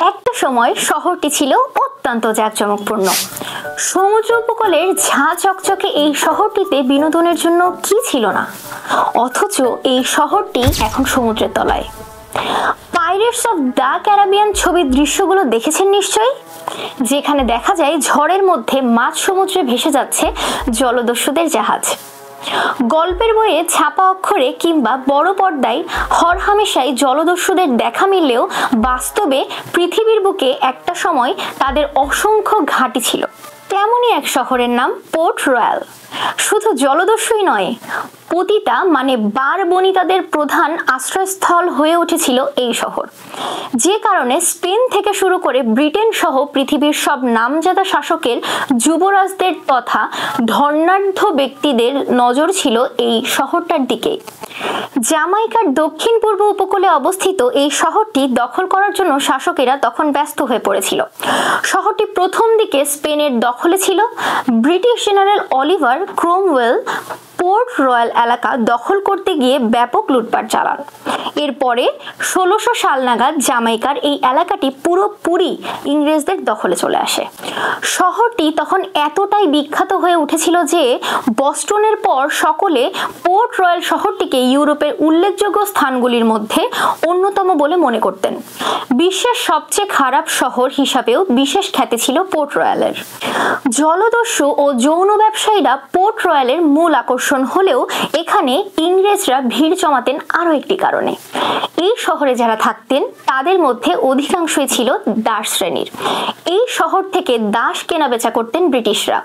একটা সময় শহরটি ছিল অত্যন্ত জাঁকজমকপূর্ণ। সমুদ্র উপকূলের ঝাঁ চকচকে এই শহরটিতে বিনোদনের জন্য কি ছিল না, অথচ এই শহরটি এখন সমুদ্রের তলায়। পাইরেটস অফ দ্য ক্যারিবিয়ান ছবির দৃশ্যগুলো দেখেছেন নিশ্চয়ই, যেখানে দেখা যায় ঝড়ের মধ্যে মাঝ সমুদ্রে ভেসে যাচ্ছে জলদস্যুদের জাহাজ। গল্পের বইয়ে ছাপা অক্ষরে কিংবা বড় পর্দায় হরহামেশাই জলদস্যুদের দেখা মিললেও বাস্তবে পৃথিবীর বুকে একটা সময় তাদের অসংখ্য ঘাঁটি ছিল। তেমনই এক শহরের নাম পোর্ট রয়্যাল। শুধু জলদস্যুই নয়, পতিতা মানে বার বনিতাদের প্রধান আশ্রয়স্থল হয়ে উঠেছিল এই শহর, যে কারণে স্পেন থেকে শুরু করে ব্রিটেন সহ পৃথিবীর সব নামজাদা শাসকের যুবরাজদের তথা ধনাঢ্য ব্যক্তিদের নজর ছিল এই শহরটার দিকে। জামাইকার দক্ষিণ পূর্ব উপকূলে অবস্থিত এই শহরটি দখল করার জন্য শাসকেরা তখন ব্যস্ত হয়ে পড়েছিল। শহরটি প্রথম দিকে স্পেনের দখলে ছিল। British general Oliver Cromwell port royal এলাকা দখল করতে গিয়ে ব্যাপক লুটপাট চালান। এরপরে 1600 সাল নাগাদ জামাইকার এই এলাকাটি পুরোপুরি ইংরেজদের দখলে চলে আসে। শহরটি তখন এতটাই বিখ্যাত হয়ে উঠেছিল যে বস্টনের পর সকলে পোর্ট রয়্যাল শহরটিকে ইউরোপের উল্লেখযোগ্য স্থানগুলির মধ্যে অন্যতম বলে মনে করতেন। বিশ্বের সবচেয়ে খারাপ শহর হিসাবেও বিশেষ খ্যাতি ছিল পোর্ট রয়্যালের। জলদস্যু ও যৌন ব্যবসায়ীরা পোর্ট রয়্যালের মূল আকর্ষণ হলেও এখানে ইংরেজরা ভিড় জমাতেন আরো একটি কারণে। এই শহরে যারা থাকতেন তাদের মধ্যে অধিকাংশই ছিল দাস শ্রেণীর। এই শহর থেকে দাস কেনাবেচা করতেন ব্রিটিশরা।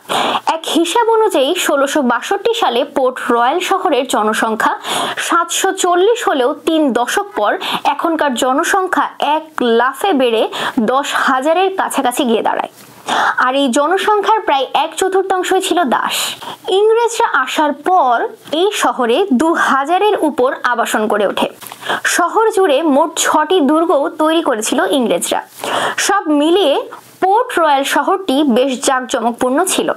এক হিসাব অনুযায়ী 1662 সালে পোর্ট রয়্যাল শহরের জনসংখ্যা 740 হলেও 3 দশক পর এখনকার জনসংখ্যা এক লাফে বেড়ে 10,000-এর কাছাকাছি গিয়ে দাঁড়ায়। আর এই জনসংখ্যার প্রায় 1/4 ছিল দাস। ইংরেজরা আসার পর এই শহরে 2000-এর উপর আবাসন গড়ে ওঠে। শহর জুড়ে মোট 6টি দুর্গ তৈরি করেছিল ইংরেজরা। সব মিলিয়ে পোর্ট রয়্যাল শহরটি বেশ জাঁকজমকপূর্ণ ছিল।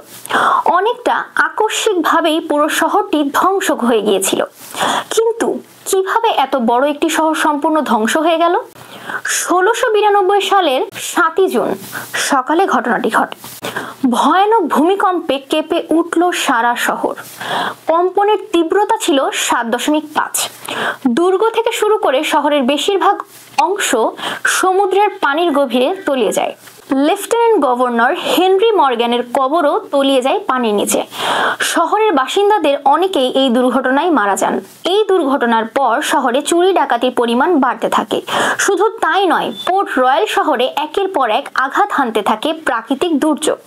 অনেকটা আকস্মিকভাবেই পুরো শহরটি ধ্বংস হয়ে গিয়েছিল। কিন্তু কিভাবে এত বড় একটি শহর সম্পূর্ণ ধ্বংস হয়ে গেল? 1692 সালের 7 জুন সকালে ঘটনাটি ঘটে। ভয়ানক ভূমিকম্পে কেঁপে উঠল সারা শহর। কম্পনের তীব্রতা ছিল 7.5। দুর্গ থেকে শুরু করে শহরের বেশিরভাগ অংশ সমুদ্রের পানির গভীরে তলিয়ে যায়। লেফটেন্যান্ট গভর্নর হেনরি মর্গ্যানের কবরও তলিয়ে যায় পানির নিচে। শহরের বাসিন্দাদের অনেকেই এই দুর্ঘটনায় মারা যান। এই দুর্ঘটনার পর শহরে চুরি ডাকাতির পরিমাণ বাড়তে থাকে। শুধু তাই নয়, পোর্ট রয়্যাল শহরে একের পর এক আঘাত হানতে থাকে প্রাকৃতিক দুর্যোগ।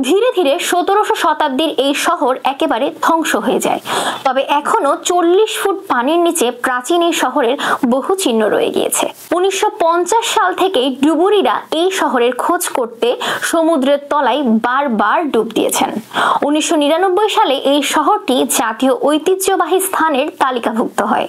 ধীরে ধীরে 1700 শতাব্দীর এই শহর একেবারে ধ্বংস হয়ে যায়। তবে এখনো 40 ফুট পানির নিচে প্রাচীন এই শহরের বহু চিহ্ন রয়ে গিয়েছে। 1950 সাল থেকে ডুবুরিরা এই শহরের খোঁজ করতে সমুদ্রের তলায় বারবার ডুব দিয়েছেন। 1999 সালে এই শহরটি জাতীয় ঐতিহ্যবাহী স্থানের তালিকাভুক্ত হয়।